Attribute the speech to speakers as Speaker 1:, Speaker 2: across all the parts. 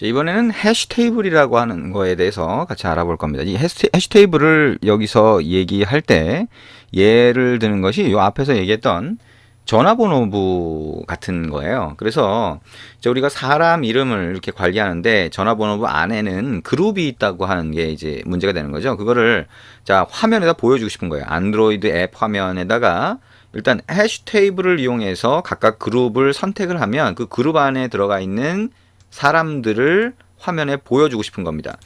Speaker 1: 자, 이번에는 해시 테이블이라고 하는 거에 대해서 같이 알아볼 겁니다. 이 해시 테이블을 여기서 얘기할 때 예를 드는 것이 요 앞에서 얘기했던 전화번호부 같은 거예요. 그래서 이제 우리가 사람 이름을 이렇게 관리하는데 전화번호부 안에는 그룹이 있다고 하는 게 이제 문제가 되는 거죠. 그거를 자 화면에다 보여주고 싶은 거예요. 안드로이드 앱 화면에다가 일단 해시 테이블을 이용해서 각각 그룹을 선택을 하면 그 그룹 안에 들어가 있는 사람들을 화면에 보여주고 싶은 겁니다.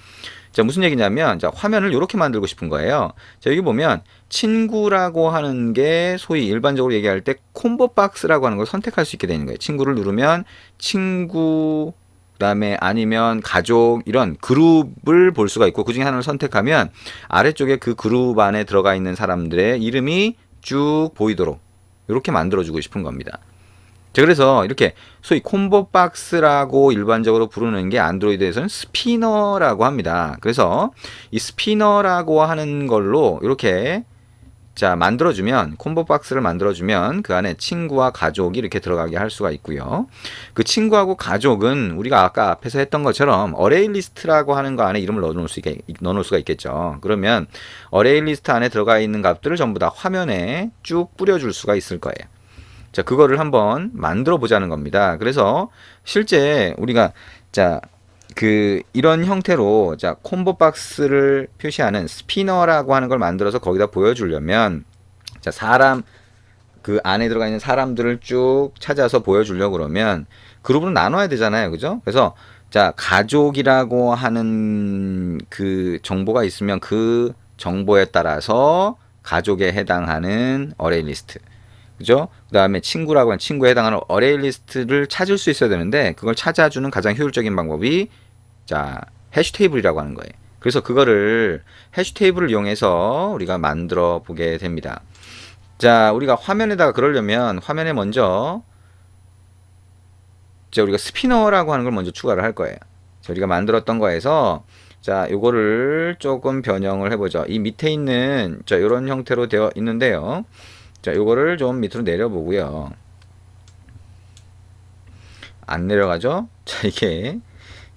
Speaker 1: 자, 무슨 얘기냐면, 자, 화면을 이렇게 만들고 싶은 거예요. 자, 여기 보면, 친구라고 하는 게 소위 일반적으로 얘기할 때 콤보 박스라고 하는 걸 선택할 수 있게 되는 거예요. 친구를 누르면, 친구, 그다음에 아니면 가족, 이런 그룹을 볼 수가 있고, 그 중에 하나를 선택하면, 아래쪽에 그 그룹 안에 들어가 있는 사람들의 이름이 쭉 보이도록, 이렇게 만들어주고 싶은 겁니다. 자, 그래서 이렇게 소위 콤보 박스라고 일반적으로 부르는 게 안드로이드에서는 스피너라고 합니다. 그래서 이 스피너라고 하는 걸로 이렇게 자 만들어주면 콤보 박스를 만들어주면 그 안에 친구와 가족이 이렇게 들어가게 할 수가 있고요. 그 친구하고 가족은 우리가 아까 앞에서 했던 것처럼 어레이 리스트라고 하는 거 안에 이름을 넣어놓을 수가 있겠죠. 그러면 어레이 리스트 안에 들어가 있는 값들을 전부 다 화면에 쭉 뿌려줄 수가 있을 거예요. 자, 그거를 한번 만들어 보자는 겁니다. 그래서 실제 우리가 자, 이런 형태로 자, 콤보 박스를 표시하는 스피너라고 하는 걸 만들어서 거기다 보여주려면 자, 그 안에 들어가 있는 사람들을 쭉 찾아서 보여주려고 그러면 그룹으로 나눠야 되잖아요. 그죠? 그래서 자, 가족이라고 하는 그 정보가 있으면 그 정보에 따라서 가족에 해당하는 어레이 리스트. 그죠? 그 다음에 친구라고 하는 친구에 해당하는 어레이 리스트를 찾을 수 있어야 되는데 그걸 찾아주는 가장 효율적인 방법이 자 해시 테이블이라고 하는 거예요. 그래서 그거를 해시 테이블을 이용해서 우리가 만들어 보게 됩니다. 자, 우리가 화면에다가 그러려면 화면에 먼저 자 우리가 스피너라고 하는 걸 먼저 추가를 할 거예요. 자, 우리가 만들었던 거에서 자 요거를 조금 변형을 해보죠. 이 밑에 있는 자 이런 형태로 되어 있는데요. 자, 요거를 좀 밑으로 내려보고요. 안 내려가죠? 자, 이게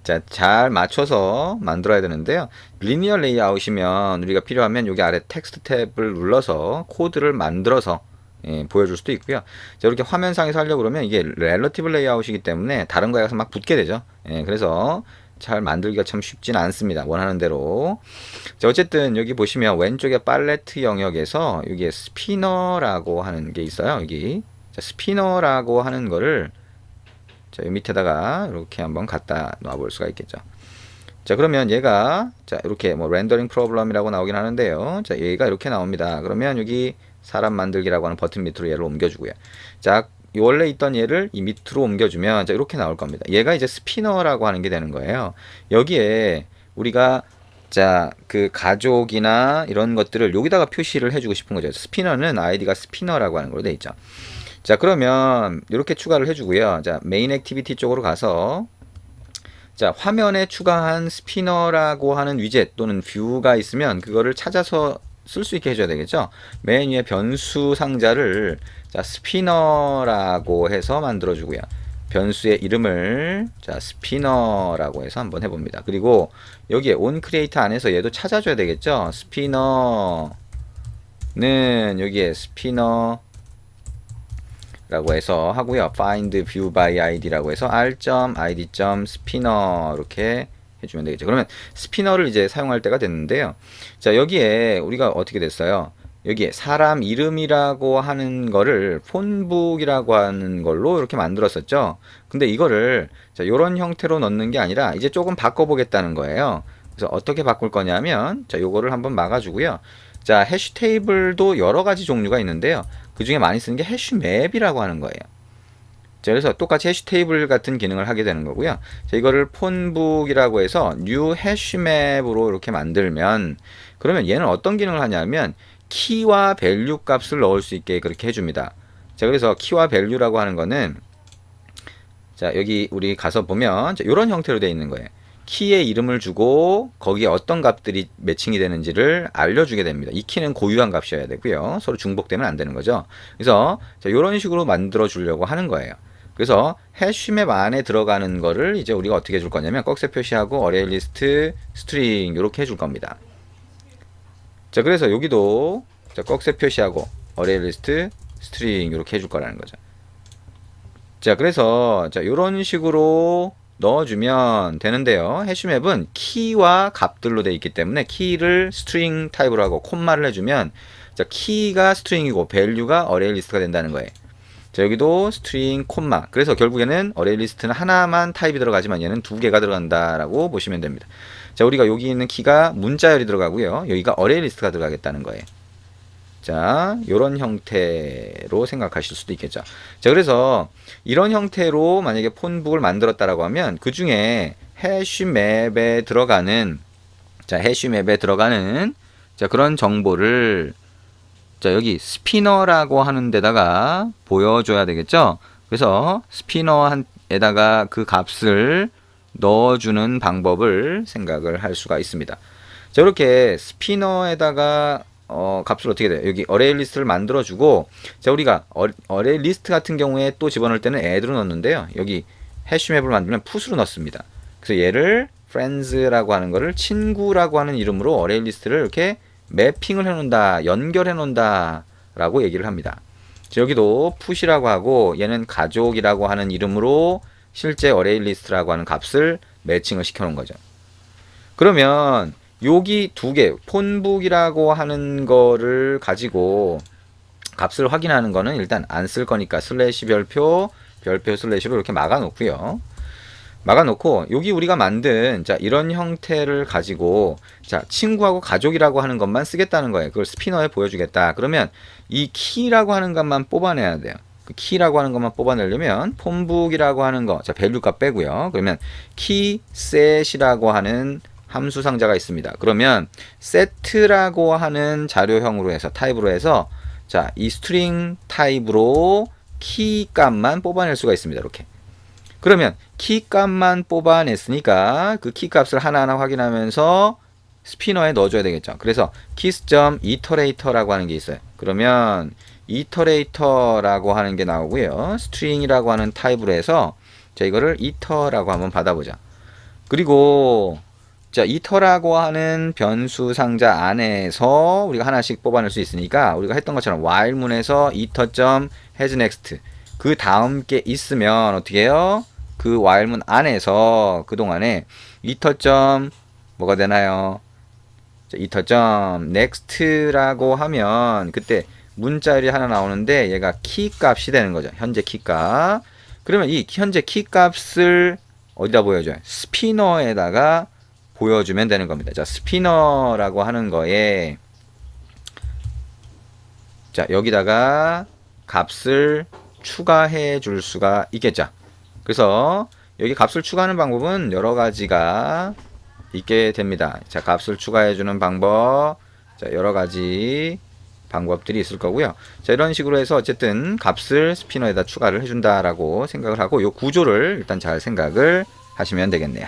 Speaker 1: 자, 잘 맞춰서 만들어야 되는데요. 리니어 레이아웃이면 우리가 필요하면 여기 아래 텍스트 탭을 눌러서 코드를 만들어서 보여줄 수도 있고요. 자, 이렇게 화면상에서 하려고 그러면 이게 렐러티브 레이아웃이기 때문에 다른 거에 가서 막 붙게 되죠. 그래서 잘 만들기가 참 쉽지는 않습니다. 원하는 대로. 자, 어쨌든 여기 보시면 왼쪽에 팔레트 영역에서 여기에 스피너라고 하는 게 있어요. 여기 자, 스피너라고 하는 거를 자, 이 밑에다가 이렇게 한번 갖다 놔 볼 수가 있겠죠. 자, 그러면 얘가 자, 이렇게 뭐 렌더링 프로블럼이라고 나오긴 하는데요. 자, 얘가 이렇게 나옵니다. 그러면 여기 사람 만들기라고 하는 버튼 밑으로 얘를 옮겨주고요. 자, 원래 있던 얘를 이 밑으로 옮겨주면 자, 이렇게 나올 겁니다. 얘가 이제 스피너라고 하는 게 되는 거예요. 여기에 우리가 자, 그 가족이나 이런 것들을 여기다가 표시를 해주고 싶은 거죠. 스피너는 아이디가 스피너라고 하는 걸로 돼 있죠. 자, 그러면 이렇게 추가를 해주고요. 자, 메인 액티비티 쪽으로 가서 자, 화면에 추가한 스피너라고 하는 위젯 또는 뷰가 있으면 그거를 찾아서 쓸 수 있게 해줘야 되겠죠. 맨 위에 변수 상자를 자, 스피너라고 해서 만들어주고요. 변수의 이름을 자, 스피너라고 해서 한번 해봅니다. 그리고 여기에 onCreate 안에서 얘도 찾아줘야 되겠죠. 스피너는 여기에 스피너 라고 해서 하고요. find view by id라고 해서 r.id.spinner 이렇게 해주면 되겠죠. 그러면 스피너를 이제 사용할 때가 됐는데요. 자, 여기에 우리가 어떻게 됐어요? 여기에 사람 이름이라고 하는 거를 폰북이라고 하는 걸로 이렇게 만들었었죠. 근데 이거를 자, 이런 형태로 넣는 게 아니라 이제 조금 바꿔보겠다는 거예요. 그래서 어떻게 바꿀 거냐면 자, 요거를 한번 막아주고요. 자, 해시 테이블도 여러 가지 종류가 있는데요. 그 중에 많이 쓰는 게 해시맵이라고 하는 거예요. 자, 그래서 똑같이 해시 테이블 같은 기능을 하게 되는 거고요. 자, 이거를 폰북이라고 해서 new 해시맵으로 이렇게 만들면 그러면 얘는 어떤 기능을 하냐면 키와 밸류 값을 넣을 수 있게 그렇게 해줍니다. 자, 그래서 키와 밸류라고 하는 거는 자, 여기 우리 가서 보면 자, 이런 형태로 되어 있는 거예요. 키의 이름을 주고 거기에 어떤 값들이 매칭이 되는지를 알려주게 됩니다. 이 키는 고유한 값이어야 되고요. 서로 중복되면 안 되는 거죠. 그래서 자, 이런 식으로 만들어 주려고 하는 거예요. 그래서 해시맵 안에 들어가는 거를 이제 우리가 어떻게 해줄 거냐면 꺽쇠 표시하고 어레이 리스트 스트링 이렇게 해줄 겁니다. 자, 그래서 여기도 자, 꺽쇠 표시하고 어레이 리스트 스트링 이렇게 해줄 거라는 거죠. 자, 그래서 자, 이런 식으로 넣어주면 되는데요. 해시맵은 키와 값들로 되어 있기 때문에 키를 스트링 타입으로 하고 콤마를 해주면 자, 키가 스트링이고 밸류가 어레이 리스트가 된다는 거예요. 자, 여기도 스트링 콤마. 그래서 결국에는 어레이 리스트는 하나만 타입이 들어가지만 얘는 두 개가 들어간다라고 보시면 됩니다. 자, 우리가 여기 있는 키가 문자열이 들어가고요. 여기가 어레이 리스트가 들어가겠다는 거예요. 자, 요런 형태로 생각하실 수도 있겠죠. 자, 그래서 이런 형태로 만약에 폰북을 만들었다라고 하면 그 중에 해시맵에 들어가는 자, 해시맵에 들어가는 자, 그런 정보를 자, 여기 스피너라고 하는 데다가 보여줘야 되겠죠. 그래서 스피너에다가 그 값을 넣어주는 방법을 생각을 할 수가 있습니다. 자, 이렇게 스피너에다가 값을 어떻게 돼요? 여기 어레이 리스트를 만들어주고, 자, 우리가 어레이 리스트 같은 경우에 또 집어넣을 때는 add로 넣는데요. 여기 해시맵을 만들면 put으로 넣습니다. 그래서 얘를 friends라고 하는 거를 친구라고 하는 이름으로 어레이 리스트를 이렇게 매핑을 해놓는다, 연결해 놓는다 라고 얘기를 합니다. 자, 여기도 put이라고 하고 얘는 가족이라고 하는 이름으로 실제 어레이 리스트라고 하는 값을 매칭을 시켜 놓은 거죠. 그러면 여기 두 개, 폰북이라고 하는 거를 가지고 값을 확인하는 거는 일단 안 쓸 거니까 슬래시 별표, 별표 슬래시로 이렇게 막아 놓고요. 막아놓고 여기 우리가 만든 자 이런 형태를 가지고 자 친구하고 가족이라고 하는 것만 쓰겠다는 거예요. 그걸 스피너에 보여주겠다. 그러면 이 키라고 하는 것만 뽑아내야 돼요. 그 키라고 하는 것만 뽑아내려면 폰북이라고 하는 거, 자 밸류값 빼고요. 그러면 키 셋이라고 하는 함수 상자가 있습니다. 그러면 set라고 하는 자료형으로 해서 타입으로 해서 자 이 스트링 타입으로 키 값만 뽑아낼 수가 있습니다. 이렇게. 그러면 키 값만 뽑아냈으니까 그 키 값을 하나하나 확인하면서 스피너에 넣어줘야 되겠죠. 그래서 keys.iterator라고 하는 게 있어요. 그러면 iterator라고 하는 게 나오고요. string이라고 하는 타입으로 해서 자 이거를 iter라고 한번 받아보자. 그리고 자 iter라고 하는 변수 상자 안에서 우리가 하나씩 뽑아낼 수 있으니까 우리가 했던 것처럼 while문에서 iter.hasNext 그 다음 게 있으면 어떻게 해요? 그 while문 안에서 그동안에 iter. 뭐가 되나요? iter.next라고 하면 그때 문자열이 하나 나오는데 얘가 키 값이 되는 거죠. 현재 키 값. 그러면 이 현재 키 값을 어디다 보여줘요? 스피너에다가 보여주면 되는 겁니다. 자, 스피너라고 하는 거에 자, 여기다가 값을 추가해 줄 수가 있겠죠. 그래서 여기 값을 추가하는 방법은 여러 가지가 있게 됩니다. 자, 값을 추가해 주는 방법. 자, 여러 가지 방법들이 있을 거고요. 자, 이런 식으로 해서 어쨌든 값을 스피너에다 추가를 해 준다라고 생각을 하고 이 구조를 일단 잘 생각을 하시면 되겠네요.